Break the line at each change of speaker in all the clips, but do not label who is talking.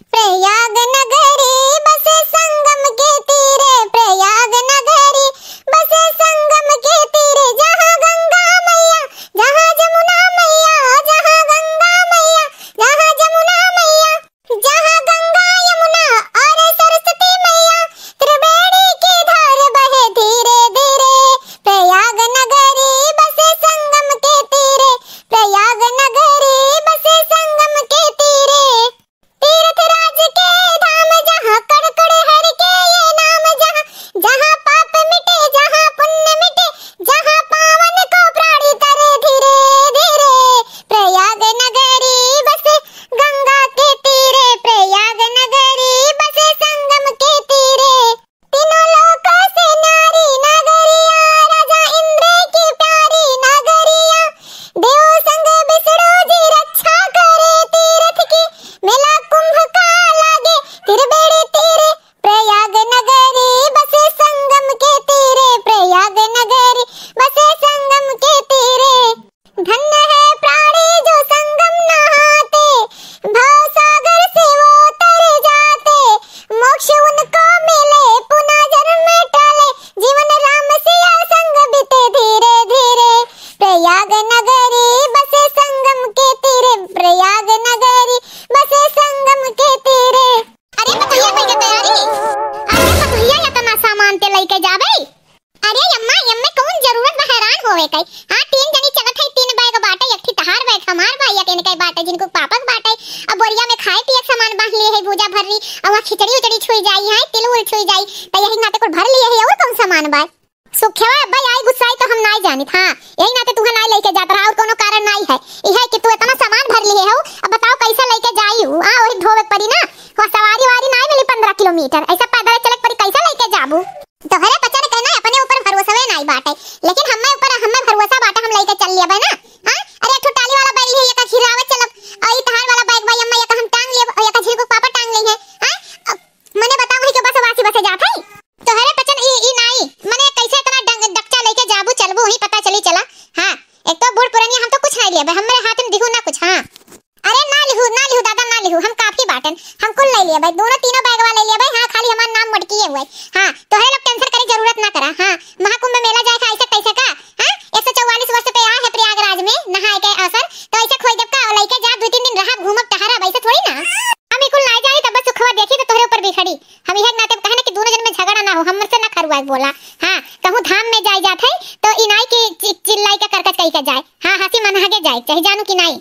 प्रयाग नगरी बसे संगम के तीरे, प्रयाग नगरी बसे संगम के तीरे, जहाँ गंगा मैया, जहाँ जमुना मैया, जहाँ गंगा मैया, जहाँ जमुना मैया, जहाँ गंगा यमुना और सरस्वती मैया, त्रिवेणी की धार बहे धीरे धीरे। प्रयाग नगरी बसे संगम के तीरे, प्रयाग नगरी बसे संगम के तीरे। तीर्थ राज के धाम जहाँ कड़ कड़ हर के ये नाम, जहाँ जहाँ पाप मिटे, जहाँ पुण्य मिटे, जहाँ पावन को प्राणी तरे धीरे धीरे। प्रयाग नगरी बसे गंगा के तीरे, प्रयाग नगरी बसे संगम के तीरे। तीनों लोकों से न्यारी नगरिया, राजा इंद्र की प्यारी नगरिया, देव संग विष्णु जी रक्षा करे तीर्थ की, मेला कुंभ का लागे त्रिवेणी तीरे। प्रयाग नगरी बसे संगम के तीरे, प्रयाग नगरी बसे संगम के तीरे। धन्य है प्राणी जो संगम नहाते, भव सागर से वो तर जाते, मोक्ष उनको मिले पुनः जन्म टले, जीवन राम सिया संग बीते धीरे धीरे। प्रयाग नगरी बसे संगम के तीरे, प्रयाग नगरी बसे संगम के तीरे। अरे पतोहिया कहीं के तैयारी, अरे पतोहिया इतना सामान ते लेके जाबे। अरे अम्मा यम्मे कौन जरूरत बा हैरान होवे कई। हां तीन जनी चलत है, तीन बैग बाटे, एक थी तहार बैग हमार भाई या केने कई बाटे, जिनको पापक बाटे। अब बोरिया में खाए पिए के सामान बांध लिए है, भूजा भर रही, अब वहां खिचड़ी उचड़ी छुई जाई है, तिल उल छुई जाई, त यही नाते कुल भर लिए है। और कौन सामान बा सुखवा अब्बा आई गुस्साई तो हम नहीं जानित। हां यही नाते तू नहीं लेके जात रहा, और कोनो कारण नहीं है। इहे कि तू इतना सामान भर लिए हो, अब बताओ कैसे लेके जाई हूं। हां वही ढोवे पड़ी ना, वो सवारी वारी नहीं मिली 15 किलोमीटर, ऐसा पैदल चलक पड़ी, कैसे लेके जाबू। तोहरे बच्चा ने कहना अपने ऊपर भरोसा नहीं बाटे, लेकिन हमें ऊपर हमें भरोसा बाटे, हम लेके चल लिया भाई ना। हां अरे एक टाली वाला बैग लिए, एक खिरावत चलब, और ई तहार वाला बैग भाई अम्मा एक हम टांग लिए, और एक झिरकू पापा टांग लिए है। हां मने बताओ वही के बस वासी बसे जात है। तोहरे बच्चन ई नहीं मने कैसे इतना डक्चा लेके जाबू चलबू, वही पता चली चला। हां एक तो बूढ़ पुरानी हम तो कुछ नहीं लिए भाई, हमारे हाथ में दिखू ना कुछ। हां अरे ना लिहू दादा ना लिहू, हम काफी बाटन, हम कुल ले लिए भाई, दोनों तीनों बैग वाले लिए भाई। हां खाली हमारा नाम मटकी हुआ है। हां तोहरे लोग टेंशन करे जरूरत ना करा। हां महाकुंभ में मेला जाए का ऐसे कैसे का। हां 144 वर्ष पे आ है प्रयागराज में नहाए के अवसर, तो ऐसे खोई जब का लेके जा 2-3 दिन रहा घूमब टहरा, वैसे थोड़ी ना हम कुल नहीं जाई। तब सुखवा देखी तो तोहरे ऊपर भी खड़ी, हम यह नाते कहने कि दोनों जन में झगड़ा ना हो, हमसे ना खरुआ बोला। हां कहूं धाम में जाई जात है तो इनाई की चिल्लाई का करकट कई के जाए। हां हंसी मनहागे जाए चाहे जानू कि नहीं।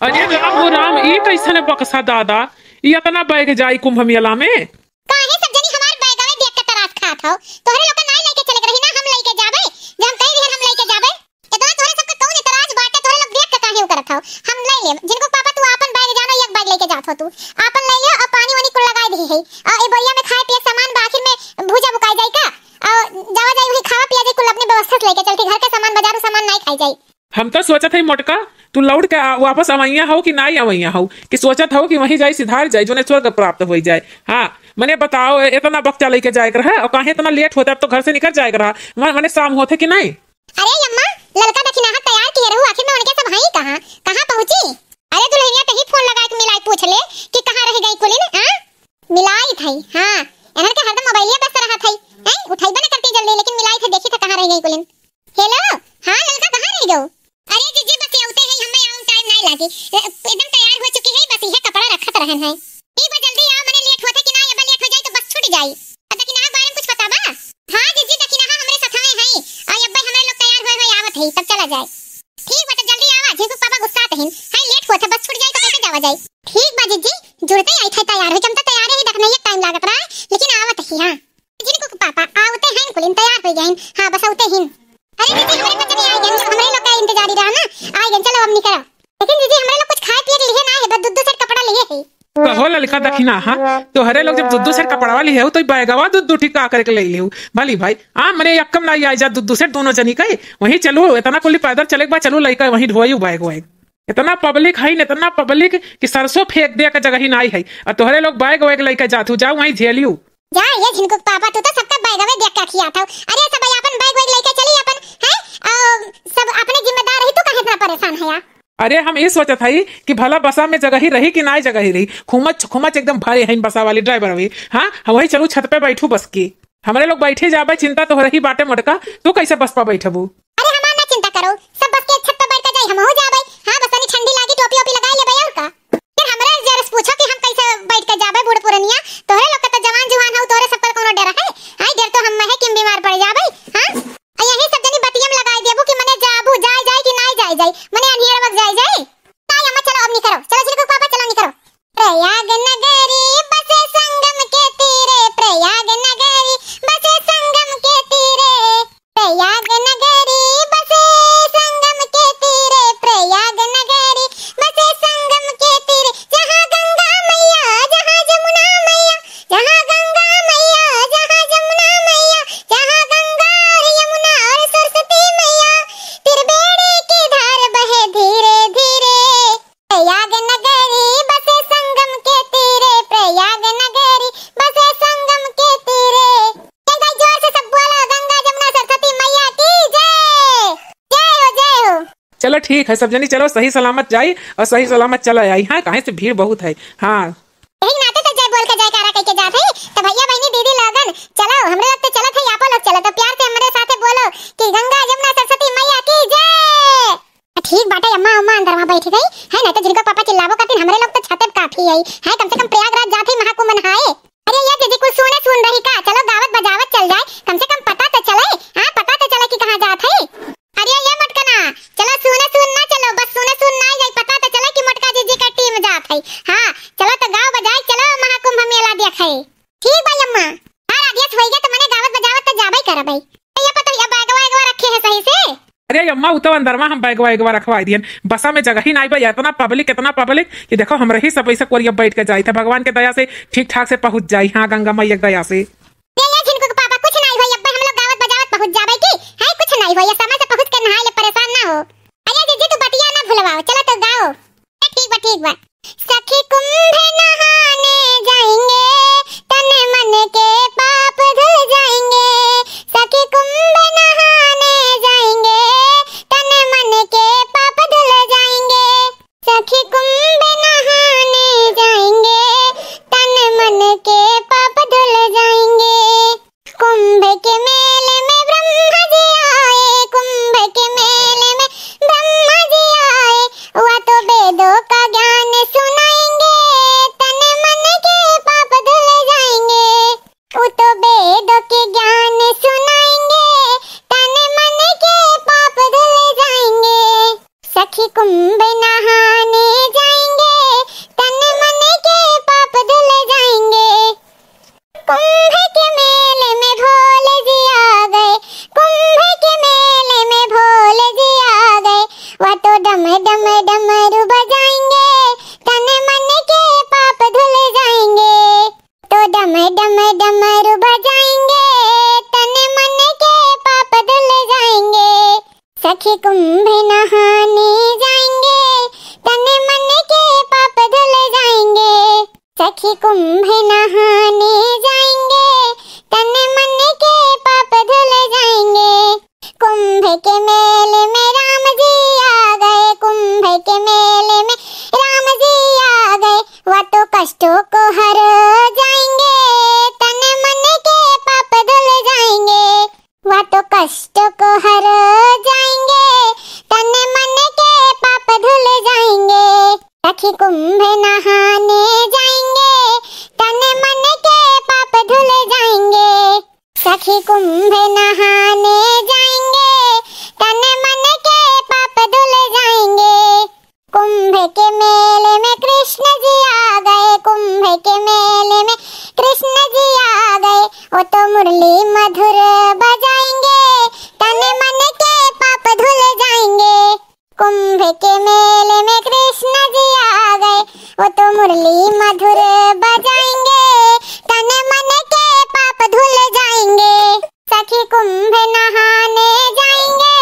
अरे राम हो राम, ई कैसने बक्सा दादा, ई इतना बैग जाई कुंभ मेला में।
काहे सब जनी हमार बैगवे देख के तरास खात हो। तोहरे लोग नहीं लेके चले रही ना, हम लेके जाबे, जब हम कह दिए हम लेके जाबे। इतना तोहरे सबके कौन तरास बाटे, तोहरे लोग देख के काहे करत हो। हम ले ले, जिनको पापा तू अपन बैग जानो, एक बैग लेके जात हो, तू अपन ले ले और पानी वानी कुल लगाई दी है, और ए बोरिया में खाए पिए सामान बाखिर में भूजा बुकाई जाई का, और जावा जाई वही खावा पिया जाई, कुल अपनी व्यवस्था से लेके चलती, घर के सामान बाजारू सामान नहीं खाई जाई।
हम तो सोचत है मोटका तू लौट के वापस आवैया हो कि नहीं आवैया हो, कि सोचत हो कि वहीं जाई सिधार जाए जो ने स्वर्ग प्राप्त हो जाए। हाँ मने बताओ इतना बक्चा लेके जाए कर है, और काहे इतना लेट होता है, अब तो घर से निकल जाए कर रहा, मने शाम होते कि नहीं।
अरे अम्मा लड़का दक्षिणाहत तैयार किए रहू, आखिर में उनके सब हई कहां पहुंची। अरे दुल्हनिया तो ही फोन लगा के मिलाई पूछ ले कि कहां रह गई कुलिन। हां मिलाई थई। हां एनर के हरदम मोबाइलिया व्यस्त रहा थई, हैं उठाइबे न करती जल्दी, लेकिन मिलाई थी, देखी था कहां रह गई कुलिन। हेलो हां लड़का कहां रह गयो। अरे जीजी बस आउते हैं, हमें आउं टाइम नहीं लागी, एकदम तैयार हो चुकी है, बस ये कपड़ा रखत रहन है। ई बा जल्दी आओ, मने लेट होते कि नहीं, अब लेट हो जाए तो बस छूट जाई। पता कि ना बारे में कुछ पता बा। हां जीजी दक्षिणा हमरे साथ में है, और अब हमें लोग तैयार होए आवत है, तब चला जाए। ठीक बा तो जल्दी आवा, जिनको पापा गुस्सा आते हैं, हां लेट होते बस छूट जाए तो कैसे जावा जाए। ठीक बा जीजी जुड़ते आई थे तैयार हो, हम तो तैयार ही देखने एक टाइम लागत रहा, लेकिन आवत ही। हां जिनको पापा आवते हैं कुलिन तैयार हो गए। हां बस आउते हैं। अरे दीदी हमारे बच्चे नहीं आए गए, हमारे लोग का इंतजार ही रहा ना, आए गए चलो अब निकलो। लेकिन दीदी हमारे लोग कुछ खाए पिए लिए ना है, बस दूध सेट कपड़ा लिए है।
कहो लड़का दखिना। हाँ तो हरे लोग जब दूध सेट कपड़ा लिए हो तो बैगवा दूध ठीक करके ले लियो भली भाई। हाँ मने यक्कम नहीं आई जा दूध सेट दोनों जनी कहे वहीं चलो, इतना कुल पैदल चले बा, चलो लड़का वहीं ढोई बैग वैग, इतना पब्लिक है, इतना पब्लिक कि सरसों फेंक दे के जगह ही नहीं है, और तोहरे लोग बैग वैग लेके जातू, जाओ वहीं झेलियो।
जा ये झिनको पापा तू तो सबका बैग में देख के खिया था। अरे सब भाई अपन बैग वैग लेके चली अपन है, सब अपने जिम्मेदार रही, तू काहे इतना परेशान है यार।
अरे हम ये सोचा था कि भला बसा में जगह ही रही कि ना जगह ही रही। खुमच खुमच एकदम भरे हैं बसा वाली ड्राइवर अभी। हाँ हम वही चलू छत पे बैठू बस की। हमारे लोग बैठे जाबे, चिंता तो हो रही बाटे मोटका। तू कैसे बस पा बैठबू?
अरे हमार ना चिंता करो, सब बस के छत पे बैठ के जाई हम हो जाबे। हां बस नहीं ठंडी लागी, टोपी ओपी लगाई लेबे और का। फिर हमरा जरा पूछो कि हम कैसे बैठ के जाबे बूढ़ पुरनिया। तोहरे लोग के तो जवान जुवान हो, तोहरे सब पर कोनो डर है? हां डर तो हम है कि बीमार पड़ जाबे। हां यही सब जनी बतियम लगाई देबू कि मने जाबू जाय जाय कि ना जाय जाय, मने अनियर वक्त जाय जाय। ताई अम्मा चलो अब नहीं करो, चलो जी को पापा चलो नहीं करो। प्रयाग नगरी बसे संगम के तीरे, प्रयाग नगरी बसे संगम के तीरे, प्रयाग नगरी बसे संगम के तीरे, प्रयाग नगरी बसे संगम के तीरे। जहाँ गंगा मैया जहाँ जमुना मैया, जहाँ गंगा मैया जहाँ जमुना मैया, जहाँ गंगा और यमुना और सरस्वती मैया, त्रिवेणी की धार बहे धीरे धीरे। प्रयाग नगरी बसे संगम के तीरे, प्रयाग नगरी बसे संगम के तीरे। एक बार जोर से सब बोलो, गंगा जमुना सरस्वती मैया की जय। जय हो जय हो।
चलो ठीक है सब जनी, चलो सही सलामत जाई और सही सलामत चला आई। हाँ कहीं से भीड़ बहुत है। हाँ
यही नाते तो जय बोल के जयकारा कह के जात है। तो भैया बहनी दीदी लगन चलो, हमरे लोग तो चलत है, आप लोग चलो तो प्यार से हमारे साथे बोलो कि गंगा जमुना सरस्वती मैया की जय। ठीक बाटे अम्मा अम्मा अंदर वहां बैठ गई है ना, तो जिनको पापा चिल्लावो खातिर हमरे लोग तो छत पे काफी है कम से कम प्रयागराज जाते महाकुंभ नहाए। अरे ये दीदी कुछ सुन रही का? चलो गावत बजावत चल जाए, कम से कम पता तो चले। हां पता तो चले कि कहां जात है। अरे ये मटकना चलो सुन ना चलो, बस सुन ना जाए, पता तो चले कि मटका जीजी का टीम जात है। हां चलो तो गाव बजाए, चलो महाकुंभ मेला देखे। ठीक भाई अम्मा। हां आदेश होई गया तो मने गावत बजावत तो जाबे करबे। ये पता ये बैगवा रखे है सही से।
अरे अम्मा उतो अंदरवा हम बैगवा एगवा रखवा दियन। बसा में जगह ही नहीं भाई, इतना पब्लिक कि देखो हम रही सब ऐसे कोरिया बैठ के जाई था। भगवान के दया से ठीक ठाक से पहुंच जाई। हाँ गंगा मैया की दया से।
ये जिनको पापा कुछ नहीं होई, अब हम लोग गावत बजावत पहुंच जाबे की है, कुछ नहीं होई, समय से पहुंच के नहाए ले, परेशान ना हो। अरे दीदी तू बतिया ना भूलवाओ, चलो तो गाओ। ठीक बा। सखी कुंभ नहाने जाएंगे, तन मन के पाप धुल जाएंगे। सखी कुंभ नहाने जाएंगे, तन मन के पाप धुल जाएंगे। सखी कुंभ नहाने जाएंगे, तन मन के पाप धुल जाएंगे। कुंभ के मेले में ब्रह्मा जी आए, कुंभ के मेले में ब्रह्मा जी आए। वह तो वेदों का ज्ञान सुनाएंगे, तन मन के पाप धुल जाएंगे। वो तो वेदों के ज्ञान सुनाएंगे, तन मन के पाप धुल जाएंगे। सखी कुंभ नहाने जाएंगे, तन मन के पाप धुल जाएंगे। कुंभ के मेले में भोले जी आ गए, कुंभ के मेले में भोले जी आ गए। वह तो डम डम डमरू बजाएंगे, तन मन के पाप धुल जाएंगे। तो डम डम डमरू बजाएंगे, तन मन के पाप धुल जाएंगे। सखी कुंभ नहाने जाएंगे, तन मन के पाप धुल जाएंगे। सखी कुंभ नहाने जाएंगे, तन मन के पाप धुल जाएंगे। कुंभ के मेले में राम जी आ गए, कुंभ के मेले में राम जी आ गए। वह तो कष्टों को हर जाएंगे, तन मन के पाप धुल जाएंगे। वह तो कष्टों को हर जाएंगे, तन मन के पाप धुल जाएंगे। सखी कुंभ नहाने जाएंगे, तन मन के पाप धुल जाएंगे। सखी कुंभ नहाने जाएंगे, तन मन के पाप धुल जाएंगे। कुंभ के मेले में कृष्ण जी आ गए, कुंभ के मेले में कृष्ण जी आ गए। वो तो मुरली मधुर बजाएंगे, तन मन के पाप धुल जाएंगे। कुंभ के मेले में कृष्ण जी आ गए, वो तो मुरली मधुर बजाएंगे, तन मन के पाप धुल जाएंगे। सखी कुंभ नहाने जाएंगे,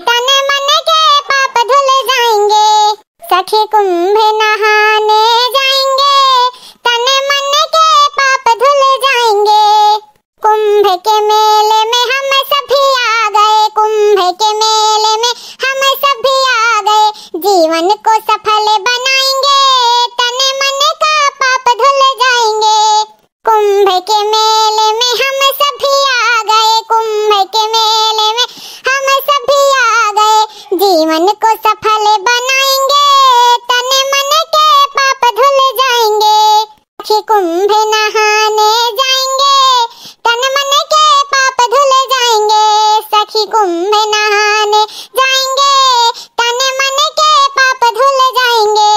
तन मन के पाप धुल जाएंगे। सखी कुंभ नहाने जाएंगे, तन मन के पाप धुल जाएंगे। कुंभ के मेले में हम सभी आ गए, कुंभ के मेले में हम सभी आ गए। जीवन को के मेले में हम सभी आ गए, कुंभ के मेले में हम सभी आ गए। जीवन को सफल बनाएंगे, तन मन के पाप धुल जाएंगे। सखी कुंभ नहाने जाएंगे, तन मन के पाप धुल जाएंगे। सखी कुंभ नहाने जाएंगे, तन मन के पाप धुल जाएंगे।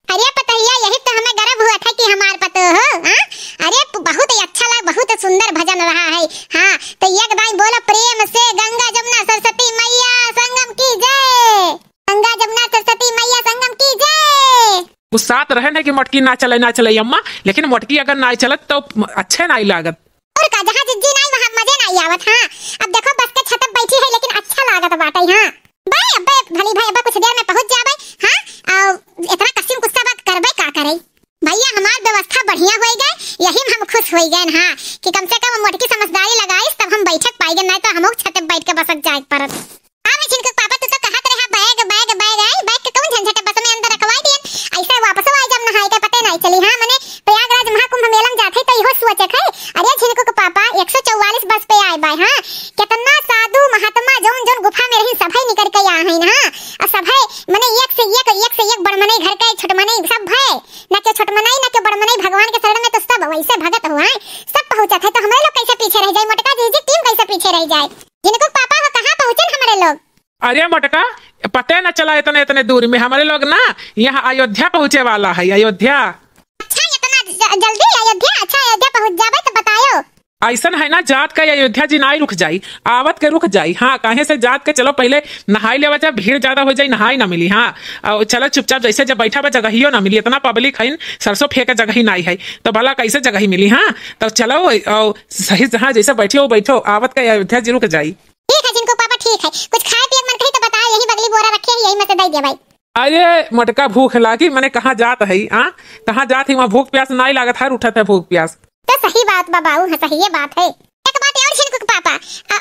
अरे पतैया, यही तो हमें गर्व हुआ था कि हमार पतो हो। हाँ, अरे बहुत ही अच्छा लगा, बहुत सुंदर भजन रहा है। हाँ, तो एक दाई बोलो प्रेम से, गंगा जमुना सरस्वती मैया संगम की जय। गंगा जमुना सरस्वती मैया संगम की जय।
गुस्सात रहे नहीं कि मटकी ना चले अम्मा, लेकिन मटकी अगर ना चलत तो अच्छे नहीं लागत।
और का जहाँ जिज्जी नहीं वहाँ मजे नहीं आवत। हाँ, अब देखो बस के छत बैठी है लेकिन अच्छा लागत बाटे। हाँ भाई, अब्बे भली भाई, अब्बा कुछ देर में पहुंच जाबे। हाँ, इतना कसिम गुस्सा बात करबे का करे भैया। हमार व्यवस्था बढ़िया हो गए, यही में हम खुश हो गए। हाँ, कि कम से कम मोटकी समझदारी लगाइस तब हम बैठक पाएंगे, नहीं तो हम छत पे बैठ के बसक जाए परत। आवे जिनको पापा तू तो कहत रहा bag bag bag I bag के कौन झंझट बस में अंदर रखवाई दिए। ऐसे वापस आ जब नहाए के पते नहीं चली। हाँ, मने प्रयागराज महाकुंभ मेला में जाते तो इहो सोचत है। अरे जिनको के पापा 144 बस पे आए बाय। हाँ, कितना साधु महात्मा जोन जोन गुफा में रही सभे निकल के आ हैं। हाँ, और सभे मने एक से एक बड़ मने घर के छोट मने सब है, ना के छोट मने ना के बड़ मने भगवान के शरण में तो सब वैसे भगत हुआ है, सब पहुंचत है। तो हमारे लोग कैसे पीछे रह जाए? मोटका जी टीम कैसे पीछे रह जाए? जिनको पापा हो कहां पहुंचे हमारे लोग?
अरे मटका, पता न चला इतने दूर में हमारे लोग ना यहाँ अयोध्या पहुँचे वाला है। अयोध्या?
अच्छा, इतना जल्दी अयोध्या? अच्छा, अयोध्या पहुंच जाबे तो बतायो।
ऐसा है ना, जात का अयोध्या जी ना रुक जाई, आवत के रुक जाई। हाँ, कहे से जात के चलो पहले नहाई लेवा जाए, भीड़ ज्यादा हो जाए, नहाई ना मिली। हाँ, और चलो चुपचाप जैसे जब बैठा बा जगह ना मिली, इतना पब्लिक है, सरसों फेंके जगह ही नहीं है, तो भला कैसे जगह ही मिली। हाँ, तो चलो और सही जहाँ जैसे बैठे हो बैठो, आवत के अयोध्या जी रुक जाई।
ठीक है जिनको पापा, ठीक है। कुछ खाए पिए मन कही तो बताओ, यही बगली बोरा रखे है, यही में से दे दिया भाई।
अरे मटका, भूख लागी, मैंने कहाँ जात है। हाँ, कहाँ जात है, वहाँ भूख प्यास नहीं लागत है, उठत है भूख प्यास।
तो सही बात बाबू, हाँ सही ये बात है। एक बात और जिनको पापा,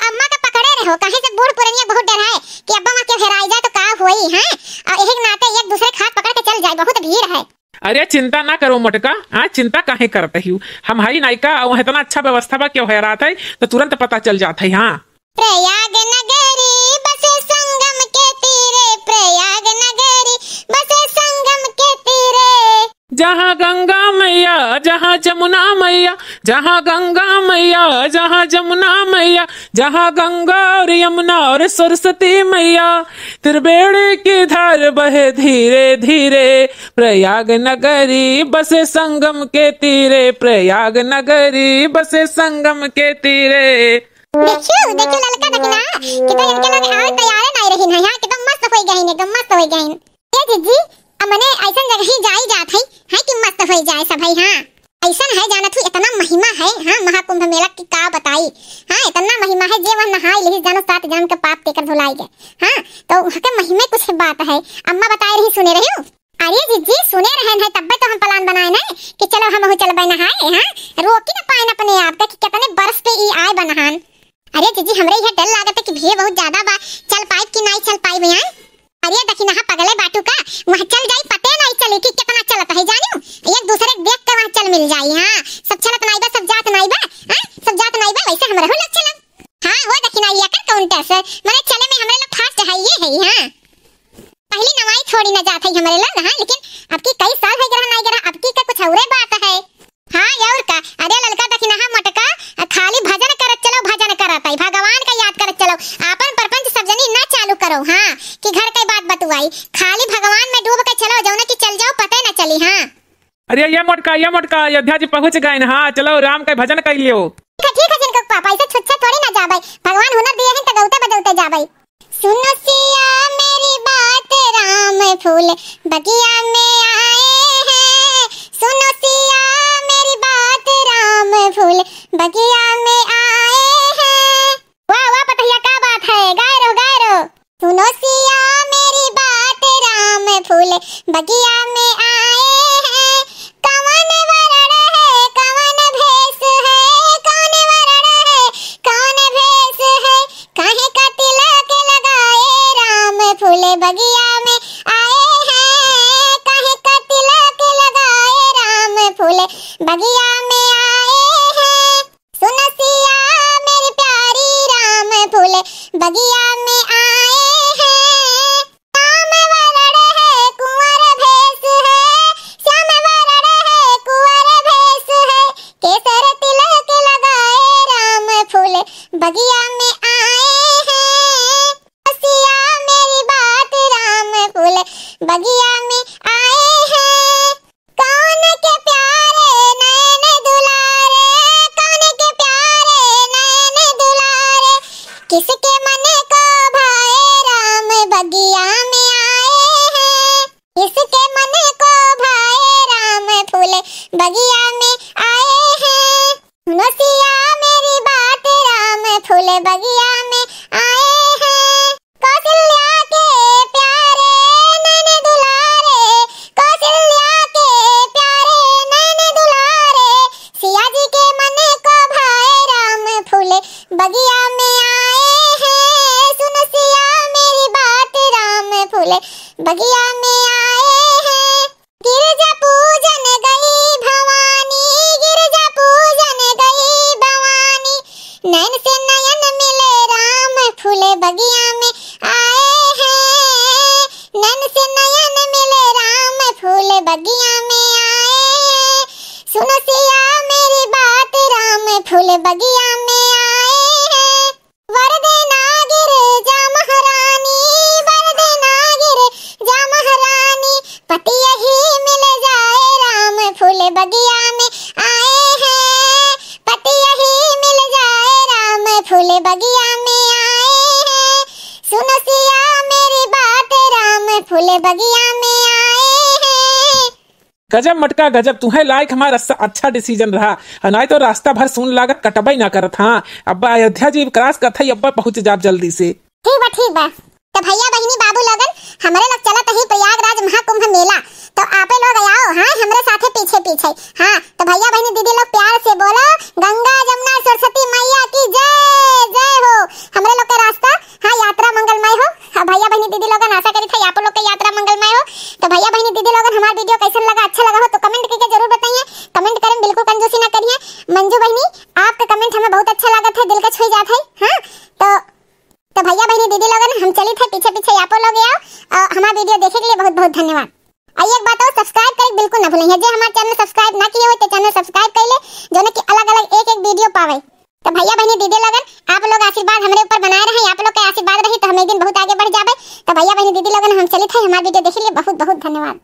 अम्मा का पकड़े रहो, कहीं से बूढ़ पुरनिया बहुत डर है कि अब्बा माँ के हेराई जाए तो का होई। है, और यही नाते एक दूसरे हाथ पकड़ के चल जाए, बहुत भीड़ है।
अरे चिंता ना करो मटका। हाँ, चिंता काहे करते ही, हम हई नहीं का, वहाँ इतना अच्छा व्यवस्था बा क्यों है रात है, तो तुरंत पता चल जाता है। हाँ,
प्रयाग नगरी बसे संगम के तीरे, प्रयाग नगरी बसे संगम के तीरे।
जहाँ गंगा मैया, जहाँ जमुना मैया, जहाँ गंगा मैया, जहाँ जमुना मैया, जहाँ गंगा और यमुना और सरस्वती मैया, त्रिवेणी की धार बहे धीरे धीरे। प्रयाग नगरी बसे संगम के तीरे, प्रयाग नगरी बसे संगम के तीरे।
देखियो देखियो ललका देखना कितना इनके लोग आवे तैयार नहीं रही है। यहाँ कितना मस्त हो गए ने, एकदम मस्त हो गए। ये जीजी हमने ऐसा जगह ही जाई जात है कि मस्त हो जाए सब। हाँ, ऐसा है जानत हूँ, इतना महिमा है। हाँ, महाकुंभ मेला की का बताई। हाँ, इतना महिमा है, जे वह नहाई लिही जानो 7 जन्म के पाप तेकर धुलाई गए। हाँ, तो वहाँ के महिमा कुछ बात है, अम्मा बता रही, सुने रही हूँ। अरे जीजी सुने रहे हैं, तब तो हम प्लान बनाए ना कि चलो हम चलबे नहाए। हाँ, रोकी न पाए अपने आप के कि कितने बरस पे ई आए बनहान। अरे जीजी हमरे यह डर लागत है कि भीड़ बहुत ज्यादा बा, चल पाए कि नहीं चल पाए भैया। अरे दखिना पगले बाटू का वहाँ चल जाई, पते नहीं चले कि कितना चलत है जानियो, एक दूसरे देख के वहाँ चल मिल जाई। हाँ, सब चलत नहीं बा, सब जात नहीं बा। हाँ, सब जात नहीं बा, वैसे हमरे हो लोग चलन। हाँ, वो दखिना ये कर काउंटर से माने चले में हमरे लोग फास्ट है ये है। हाँ, पहली नवाई थोड़ी न जात है हमरे लोग। हाँ, लेकिन अब की कई साल है ग्रह नहीं ग्रह, अब की का कुछ औरे बात है। हाँ, और का अरे ललका दखिना मटका खाली भजन करत चलो, भजन करत है, भगवान का याद करत चलो, आपन प्रपंच सब जनी ना चालू करो। हाँ, कि घर के बात बतुआई, खाली भगवान में डूब के चलो, जौना की चल जाओ पता न चली। हाँ,
अरे ये मटका अयोध्या जी पहुँच गए। हाँ, चलो राम का भजन कर लियो।
ठीक है जिनको पापा, ऐसे छुच्छा थोड़ी ना जाबे, भगवान हुनर दिए हैं तो गौते बदौते जाबे। सुनो सिया मेरी बात, राम फूल बगिया में आए हैं। सुनो सिया मेरी बात, राम फूल बगिया में आए हैं। वाह वाह पतैया, क्या बात है, गाय रो। सुनो सिया मेरी बात, राम फूल बगिया में आए हैं। कवन वरण है, कवन भेष है, कौन वरण है, कौन भेष है, काहे का तिलक लगाए, राम फूल बगिया में आए हैं। काहे का केसर तिलक लगाए राम फूल बगिया में आए हैं। सिया मेरी बात राम फूल बगिया में आए हैं। कौन के प्यारे नैन दुलारे, कौन के प्यारे नैन दुलारे, किसके मन को भाए राम बगिया में आए हैं। किसके मन को भाए राम फूल बगिया में आए हैं। सुनो सिया मेरी बात राम फूल बगिया में आए हैं। कौशल्या के प्यारे नैन दुलारे, कौशल्या के प्यारे नैन दुलारे, सिया जी के मन को भाए राम फूल बगिया में आए हैं। सुन सिया मेरी बात राम फूल बगिया में आए हैं। गिरजा पूजन गई भवानी, गिरजा पूजन गई भवानी, नैन से नयन मिले राम फूल बगिया में आए हैं। नैन से नयन मिले राम फूल बगिया में आए हैं। सुनो सिया मेरी बात राम फूल बगिया में आए हैं। वर देना गिरजा महारानी, वर देना गिरजा महारानी, पति यही मिल जाए राम फूल बगिया में आए हैं। पति यही मिल जाए राम फूल बगिया में आए हैं। सुनो सिया मेरी बात राम फूल बगिया में आए हैं।
गजब मटका गजब, तुम्हें लायक हमारा अच्छा डिसीजन रहा। नहीं तो रास्ता भर सुन लागत कटबई ना करत। हाँ अब्बा अयोध्या जी क्रॉस कथई अब्बा पहुंच जाब जल्दी से।
ठीक बा तो भैया बहनी बाबू लोगन हमरे लोग चलत ही प्रयागराज महाकुंभ मेला, तो आपे लोग आओ हाँ हमरे साथे पीछे पीछे। हाँ तो भैया बहनी दीदी लोग प्यार से बोलो गंगा जमुना सरस्वती मैया की जय जय हो। हमरे लोग का रास्ता हाँ यात्रा मंगलमय हो। हाँ भैया बहनी दीदी लोगन आशा करी था आप लोग का यात्रा मंगलमय हो। तो भैया बहनी दीदी लोगन हमारा वीडियो कैसा लगा, अच्छा लगा हो तो कमेंट करके जरूर बताइए। कमेंट करें बिल्कुल कंजूसी ना करिए। मंजू बहनी आपका कमेंट हमें बहुत अच्छा लगा था, दिल का छू जाता है। हाँ तो भैया बहनी दीदी लोगन हम चली थे पीछे पीछे आप लोग आओ। हमारा वीडियो देखने के लिए बहुत बहुत धन्यवाद। आइए एक बात और सब्सक्राइब करें बिल्कुल ना भूलें। जो हमारा चैनल सब्सक्राइब ना किए हो तो चैनल सब्सक्राइब कर ले, जो कि अलग अलग एक एक वीडियो पावे। तो भैया बहनी दीदी लोगन आप लोग आशीर्वाद हमारे ऊपर बनाए रहे, आप लोग का आशीर्वाद रही तो हम एक दिन बहुत आगे बढ़ जाए। तो भैया बहनी दीदी लोगन हम चली थे हमारा वीडियो देखने के लिए बहुत बहुत धन्यवाद।